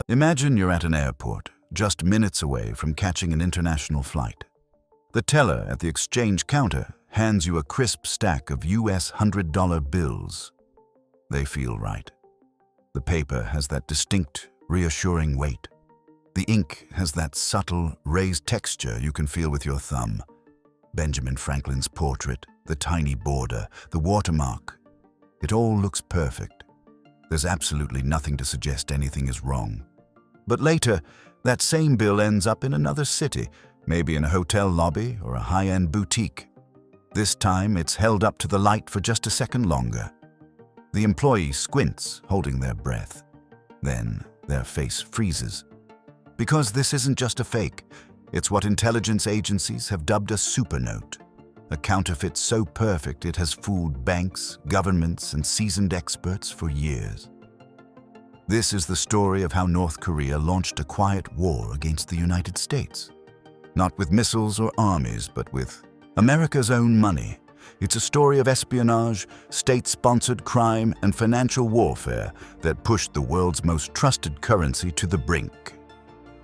Imagine you're at an airport, just minutes away from catching an international flight. The teller at the exchange counter hands you a crisp stack of US $100 bills. They feel right. The paper has that distinct, reassuring weight. The ink has that subtle, raised texture you can feel with your thumb. Benjamin Franklin's portrait, the tiny border, the watermark. It all looks perfect. There's absolutely nothing to suggest anything is wrong. But later, that same bill ends up in another city, maybe in a hotel lobby or a high-end boutique. This time, it's held up to the light for just a second longer. The employee squints, holding their breath. Then, their face freezes. Because this isn't just a fake, it's what intelligence agencies have dubbed a supernote. A counterfeit so perfect it has fooled banks, governments, and seasoned experts for years. This is the story of how North Korea launched a quiet war against the United States. Not with missiles or armies, but with America's own money. It's a story of espionage, state-sponsored crime, and financial warfare that pushed the world's most trusted currency to the brink.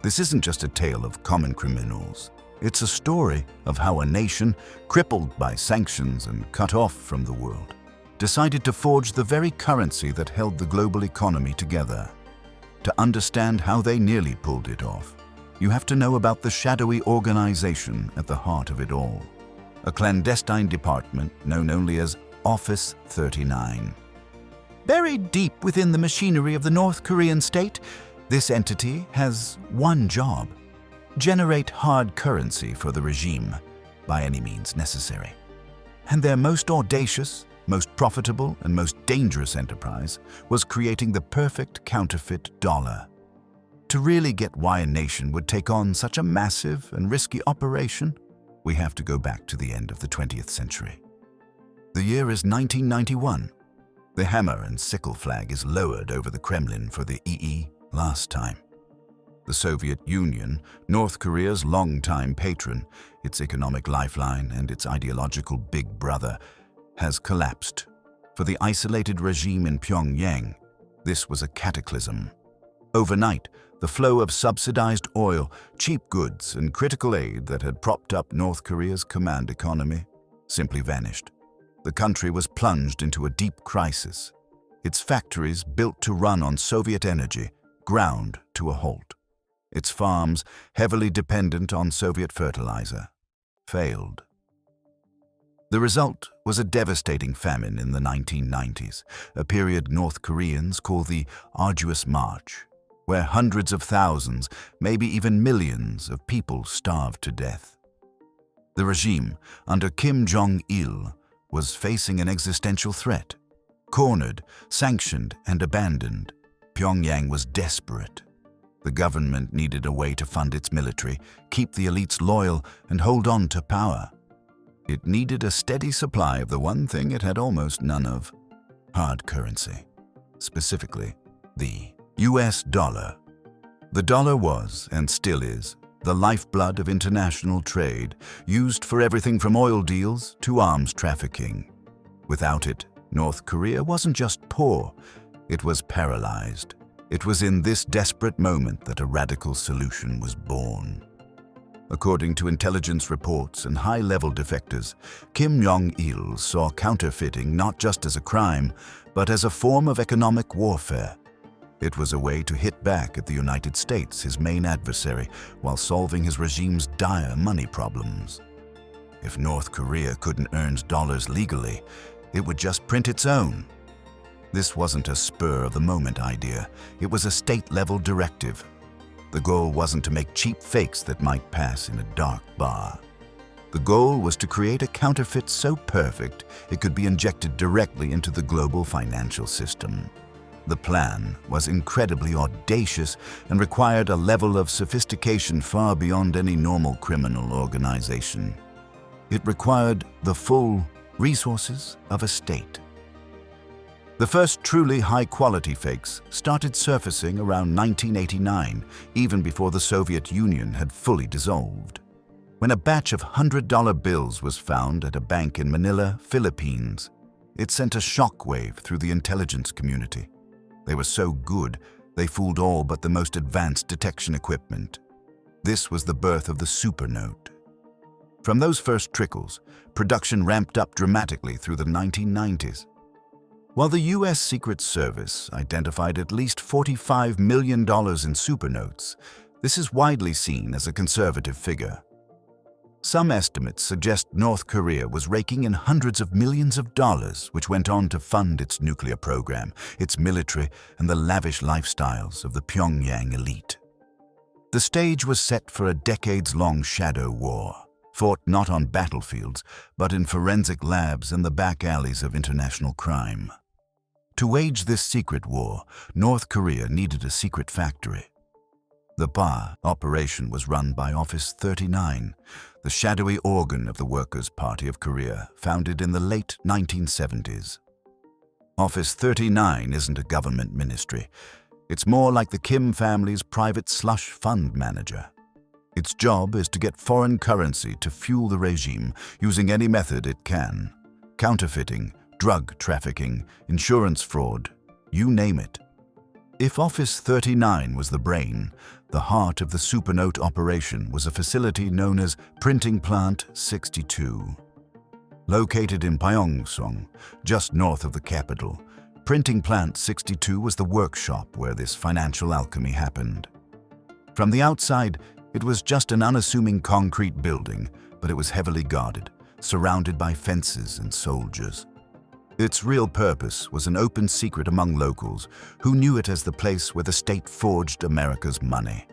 This isn't just a tale of common criminals. It's a story of how a nation, crippled by sanctions and cut off from the world, decided to forge the very currency that held the global economy together. To understand how they nearly pulled it off, you have to know about the shadowy organization at the heart of it all. A clandestine department known only as Office 39. Buried deep within the machinery of the North Korean state, this entity has one job: generate hard currency for the regime by any means necessary. And their most audacious, most profitable, and most dangerous enterprise was creating the perfect counterfeit dollar. To really get why a nation would take on such a massive and risky operation, we have to go back to the end of the 20th century. The year is 1991. The hammer and sickle flag is lowered over the Kremlin for the last time. The Soviet Union, North Korea's longtime patron, its economic lifeline and its ideological big brother, has collapsed. For the isolated regime in Pyongyang, this was a cataclysm. Overnight, the flow of subsidized oil, cheap goods, and critical aid that had propped up North Korea's command economy simply vanished. The country was plunged into a deep crisis. Its factories, built to run on Soviet energy, ground to a halt. Its farms, heavily dependent on Soviet fertilizer, failed. The result was a devastating famine in the 1990s, a period North Koreans call the Arduous March, where hundreds of thousands, maybe even millions of people starved to death. The regime, under Kim Jong-il, was facing an existential threat. Cornered, sanctioned, and abandoned, Pyongyang was desperate. The government needed a way to fund its military, keep the elites loyal, and hold on to power. It needed a steady supply of the one thing it had almost none of: hard currency, specifically the US dollar. The dollar was, and still is, the lifeblood of international trade, used for everything from oil deals to arms trafficking. Without it, North Korea wasn't just poor, it was paralyzed. It was in this desperate moment that a radical solution was born. According to intelligence reports and high-level defectors, Kim Jong-il saw counterfeiting not just as a crime, but as a form of economic warfare. It was a way to hit back at the United States, his main adversary, while solving his regime's dire money problems. If North Korea couldn't earn dollars legally, it would just print its own. This wasn't a spur-of-the-moment idea. It was a state-level directive. The goal wasn't to make cheap fakes that might pass in a dark bar. The goal was to create a counterfeit so perfect it could be injected directly into the global financial system. The plan was incredibly audacious and required a level of sophistication far beyond any normal criminal organization. It required the full resources of a state. The first truly high-quality fakes started surfacing around 1989, even before the Soviet Union had fully dissolved. When a batch of $100 bills was found at a bank in Manila, Philippines, it sent a shockwave through the intelligence community. They were so good, They fooled all but the most advanced detection equipment. This was the birth of the Supernote. From those first trickles, production ramped up dramatically through the 1990s. While the U.S. Secret Service identified at least $45 million in supernotes, this is widely seen as a conservative figure. Some estimates suggest North Korea was raking in hundreds of millions of dollars, which went on to fund its nuclear program, its military, and the lavish lifestyles of the Pyongyang elite. The stage was set for a decades-long shadow war, fought not on battlefields, but in forensic labs and the back alleys of international crime. To wage this secret war, North Korea needed a secret factory. The PA operation was run by Office 39, the shadowy organ of the Workers' Party of Korea, founded in the late 1970s. Office 39 isn't a government ministry. It's more like the Kim family's private slush fund manager. Its job is to get foreign currency to fuel the regime using any method it can. Counterfeiting, drug trafficking, insurance fraud, you name it. If Office 39 was the brain, the heart of the Supernote operation was a facility known as Printing Plant 62. Located in Pyongyang, just north of the capital, Printing Plant 62 was the workshop where this financial alchemy happened. From the outside, it was just an unassuming concrete building, but it was heavily guarded, surrounded by fences and soldiers. Its real purpose was an open secret among locals who knew it as the place where the state forged America's money.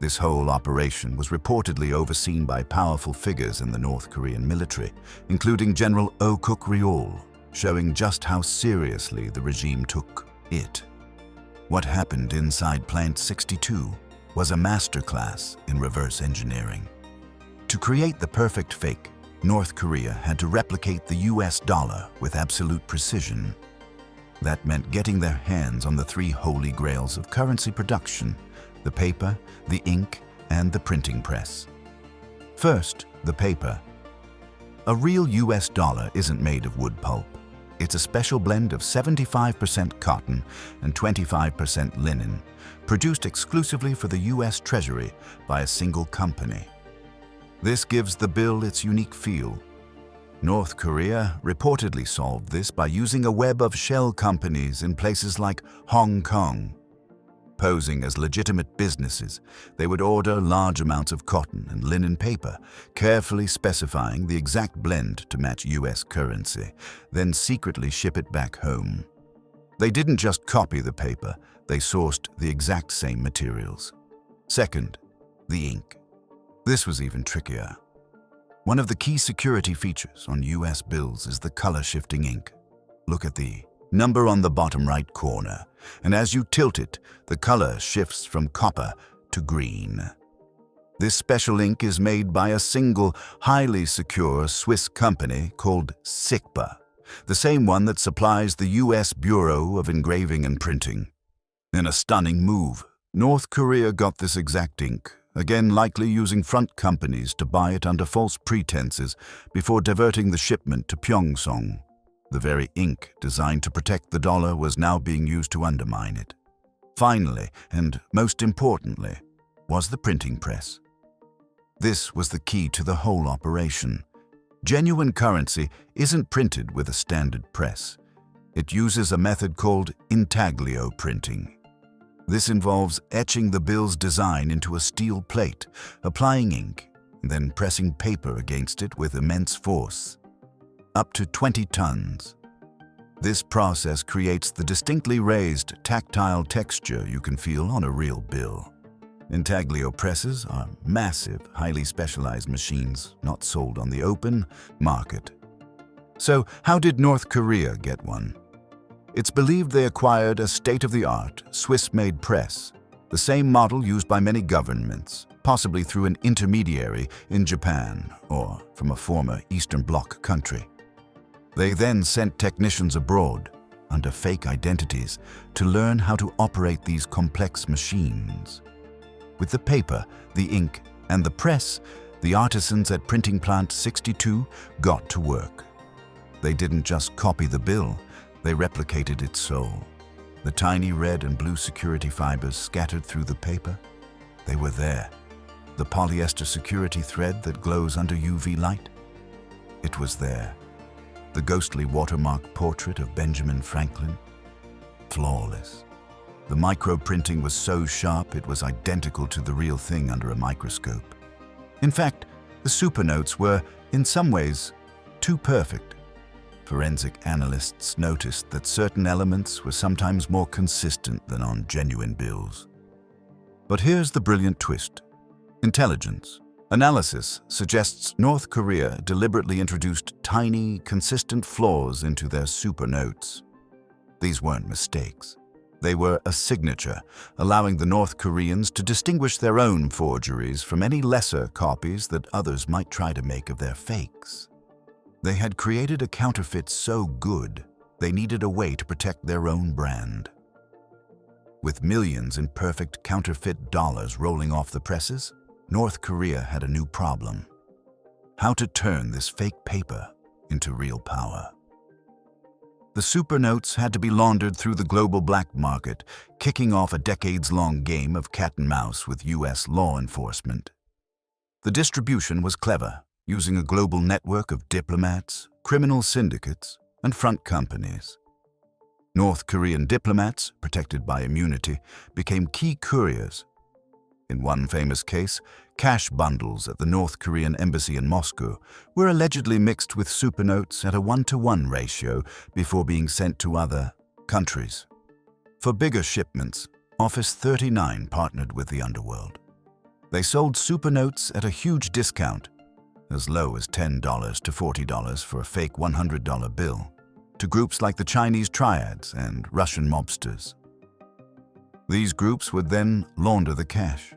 This whole operation was reportedly overseen by powerful figures in the North Korean military, including General Oh Kuk-ryol, showing just how seriously the regime took it. What happened inside Plant 62 was a masterclass in reverse engineering. To create the perfect fake, North Korea had to replicate the US dollar with absolute precision. That meant getting their hands on the three holy grails of currency production: the paper, the ink, and the printing press. First, the paper. A real US dollar isn't made of wood pulp. It's a special blend of 75% cotton and 25% linen, produced exclusively for the US Treasury by a single company. This gives the bill its unique feel. North Korea reportedly solved this by using a web of shell companies in places like Hong Kong. Posing as legitimate businesses, they would order large amounts of cotton and linen paper, carefully specifying the exact blend to match US currency, then secretly ship it back home. They didn't just copy the paper, they sourced the exact same materials. Second, the ink. This was even trickier. One of the key security features on US bills is the color-shifting ink. Look at the number on the bottom right corner, and as you tilt it, the color shifts from copper to green. This special ink is made by a single, highly secure Swiss company called SICPA, the same one that supplies the US Bureau of Engraving and Printing. In a stunning move, North Korea got this exact ink, again likely using front companies to buy it under false pretenses before diverting the shipment to Pyongyang. The very ink designed to protect the dollar was now being used to undermine it. Finally, and most importantly, was the printing press. This was the key to the whole operation. Genuine currency isn't printed with a standard press. It uses a method called Intaglio printing. This involves etching the bill's design into a steel plate, applying ink, and then pressing paper against it with immense force. Up to 20 tons. This process creates the distinctly raised, tactile texture you can feel on a real bill. Intaglio presses are massive, highly specialized machines not sold on the open market. So, how did North Korea get one? It's believed they acquired a state-of-the-art, Swiss-made press, the same model used by many governments, possibly through an intermediary in Japan or from a former Eastern Bloc country. They then sent technicians abroad, under fake identities, to learn how to operate these complex machines. With the paper, the ink, and the press, the artisans at Printing Plant 62 got to work. They didn't just copy the bill, they replicated its soul. The tiny red and blue security fibers scattered through the paper, they were there. The polyester security thread that glows under UV light, it was there. The ghostly watermark portrait of Benjamin Franklin, flawless. The micro-printing was so sharp it was identical to the real thing under a microscope. In fact, the Supernotes were, in some ways, too perfect. Forensic analysts noticed that certain elements were sometimes more consistent than on genuine bills. But here's the brilliant twist. Intelligence. Analysis suggests North Korea deliberately introduced tiny, consistent flaws into their Supernotes. These weren't mistakes. They were a signature, allowing the North Koreans to distinguish their own forgeries from any lesser copies that others might try to make of their fakes. They had created a counterfeit so good, they needed a way to protect their own brand. With millions in perfect counterfeit dollars rolling off the presses, North Korea had a new problem: how to turn this fake paper into real power. The Supernotes had to be laundered through the global black market, kicking off a decades-long game of cat and mouse with US law enforcement. The distribution was clever, using a global network of diplomats, criminal syndicates, and front companies. North Korean diplomats, protected by immunity, became key couriers. In one famous case, cash bundles at the North Korean embassy in Moscow were allegedly mixed with Supernotes at a 1-to-1 ratio before being sent to other countries. For bigger shipments, Office 39 partnered with the underworld. They sold Supernotes at a huge discount, as low as $10 to $40 for a fake $100 bill, to groups like the Chinese triads and Russian mobsters. These groups would then launder the cash.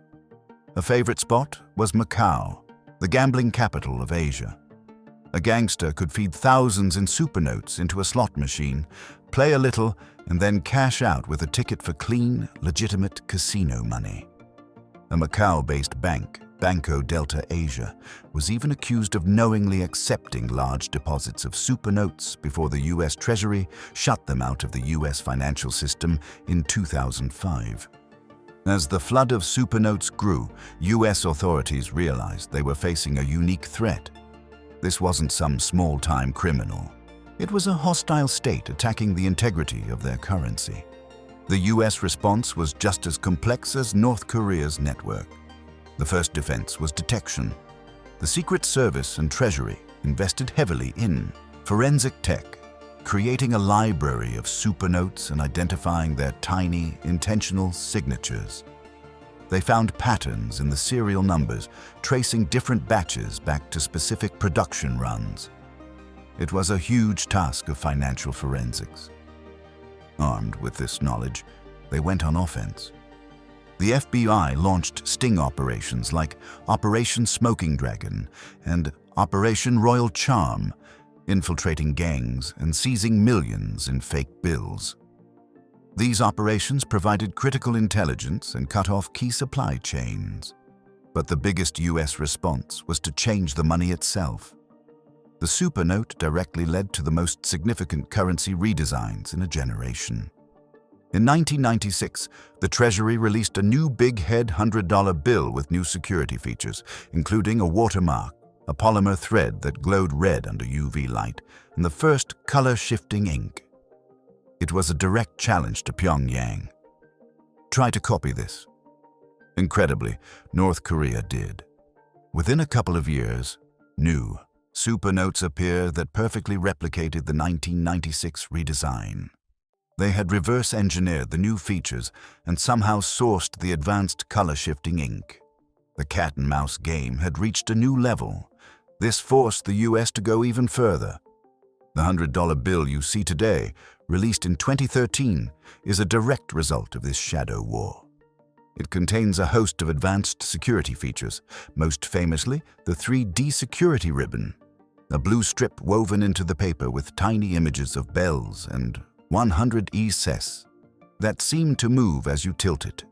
A favorite spot was Macau, the gambling capital of Asia. A gangster could feed thousands in Supernotes into a slot machine, play a little, and then cash out with a ticket for clean, legitimate casino money. A Macau-based bank, Banco Delta Asia, was even accused of knowingly accepting large deposits of Supernotes before the US Treasury shut them out of the US financial system in 2005. As the flood of Supernotes grew, US authorities realized they were facing a unique threat. This wasn't some small-time criminal. It was a hostile state attacking the integrity of their currency. The US response was just as complex as North Korea's network. The first defense was detection. The Secret Service and Treasury invested heavily in forensic tech, creating a library of Supernotes and identifying their tiny, intentional signatures. They found patterns in the serial numbers, tracing different batches back to specific production runs. It was a huge task of financial forensics. Armed with this knowledge, they went on offense. The FBI launched sting operations like Operation Smoking Dragon and Operation Royal Charm, infiltrating gangs and seizing millions in fake bills. These operations provided critical intelligence and cut off key supply chains. But the biggest US response was to change the money itself. The Supernote directly led to the most significant currency redesigns in a generation. In 1996, the Treasury released a new big head $100 bill with new security features, including a watermark, a polymer thread that glowed red under UV light, and the first color-shifting ink. It was a direct challenge to Pyongyang. Try to copy this. Incredibly, North Korea did. Within a couple of years, new Supernotes appeared that perfectly replicated the 1996 redesign. They had reverse-engineered the new features and somehow sourced the advanced color-shifting ink. The cat-and-mouse game had reached a new level. This forced the US to go even further. The $100 bill you see today, released in 2013, is a direct result of this shadow war. It contains a host of advanced security features, most famously the 3D security ribbon, a blue strip woven into the paper with tiny images of bells and 100 ESES that seem to move as you tilt it.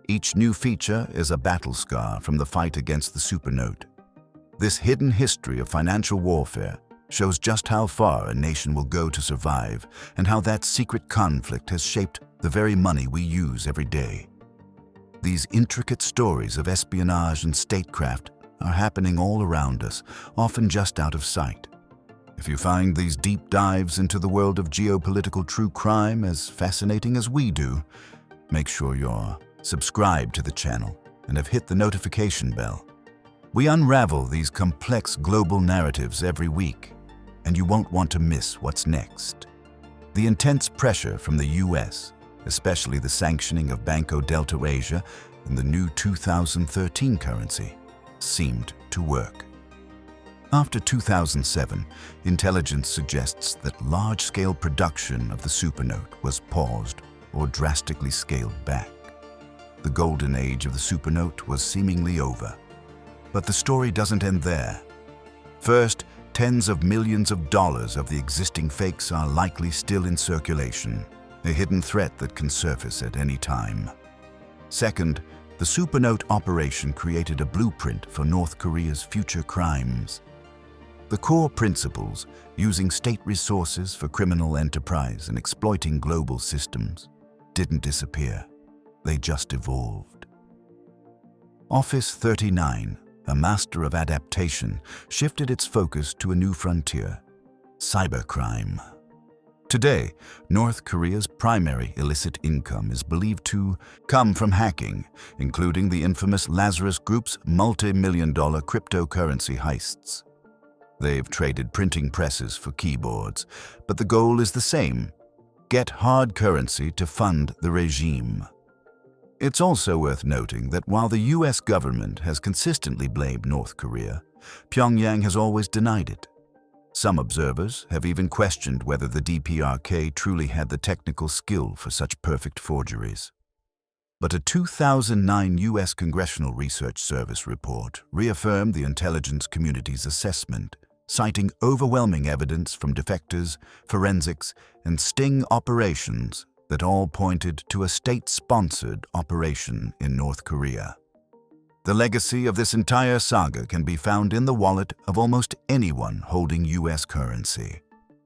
Each new feature is a battle scar from the fight against the Supernote. This hidden history of financial warfare shows just how far a nation will go to survive and how that secret conflict has shaped the the very money we use every day. These intricate stories of espionage and statecraft are happening all around us, often just out of sight. If you find these deep dives into the world of geopolitical true crime as fascinating as we do, make sure you're subscribed to the channel and have hit the notification bell. We unravel these complex global narratives every week, and you won't want to miss what's next. The intense pressure from the US, especially the sanctioning of Banco Delta Asia and the new 2013 currency, seemed to work. After 2007, intelligence suggests that large-scale production of the Supernote was paused or drastically scaled back. The golden age of the Supernote was seemingly over. But the story doesn't end there. First, tens of millions of dollars of the existing fakes are likely still in circulation, a hidden threat that can surface at any time. Second, the Supernote operation created a blueprint for North Korea's future crimes. The core principles, using state resources for criminal enterprise and exploiting global systems, didn't disappear. They just evolved. Office 39, a master of adaptation, shifted its focus to a new frontier: cybercrime. Today, North Korea's primary illicit income is believed to come from hacking, including the infamous Lazarus Group's multi-million-dollar cryptocurrency heists. They've traded printing presses for keyboards, but the goal is the same: get hard currency to fund the regime. It's also worth noting that while the US government has consistently blamed North Korea, Pyongyang has always denied it. Some observers have even questioned whether the DPRK truly had the technical skill for such perfect forgeries. But a 2009 US Congressional Research Service report reaffirmed the intelligence community's assessment, citing overwhelming evidence from defectors, forensics, and sting operations that all pointed to a state-sponsored operation in North Korea. The legacy of this entire saga can be found in the wallet of almost anyone holding US currency.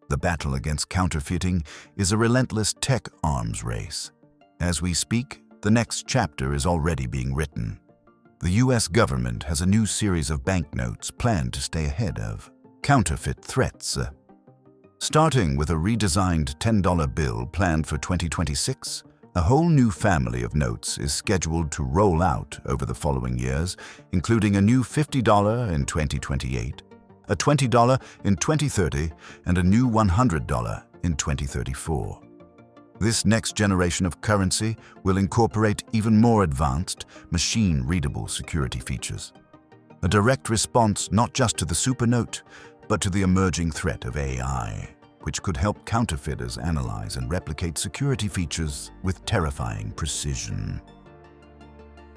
The battle against counterfeiting is a relentless tech arms race. As we speak, the next chapter is already being written. The US government has a new series of banknotes planned to stay ahead of counterfeit threats. Starting with a redesigned $10 bill planned for 2026, a whole new family of notes is scheduled to roll out over the following years, including a new $50 in 2028, a $20 in 2030, and a new $100 in 2034. This next generation of currency will incorporate even more advanced, machine-readable security features. A direct response not just to the Supernote, but to the emerging threat of AI, which could help counterfeiters analyze and replicate security features with terrifying precision.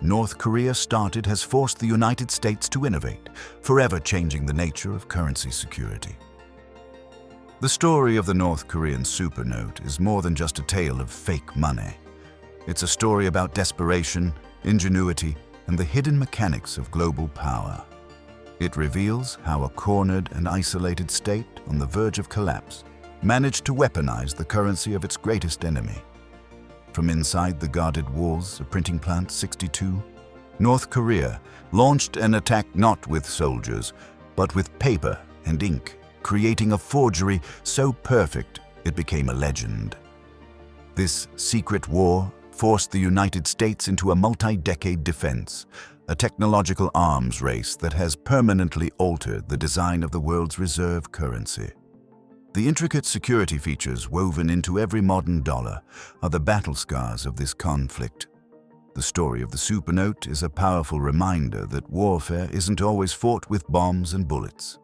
North Korea's start it has forced the United States to innovate, forever changing the nature of currency security. The story of the North Korean Supernote is more than just a tale of fake money. It's a story about desperation, ingenuity, and the hidden mechanics of global power. It reveals how a cornered and isolated state on the verge of collapse managed to weaponize the currency of its greatest enemy. From inside the guarded walls of Printing Plant 62, North Korea launched an attack not with soldiers, but with paper and ink, creating a forgery so perfect it became a legend. This secret war forced the United States into a multi-decade defense, a technological arms race that has permanently altered the design of the world's reserve currency. The intricate security features woven into every modern dollar are the battle scars of this conflict. The story of the Supernote is a powerful reminder that warfare isn't always fought with bombs and bullets.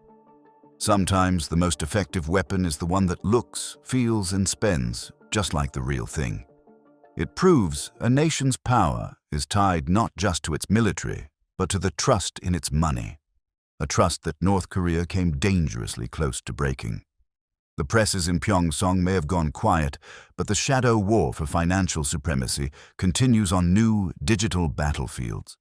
Sometimes the most effective weapon is the one that looks, feels, and spends just like the real thing. It proves a nation's power is tied not just to its military, but to the trust in its money, a trust that North Korea came dangerously close to breaking. The presses in Pyeongchang may have gone quiet, but the shadow war for financial supremacy continues on new digital battlefields.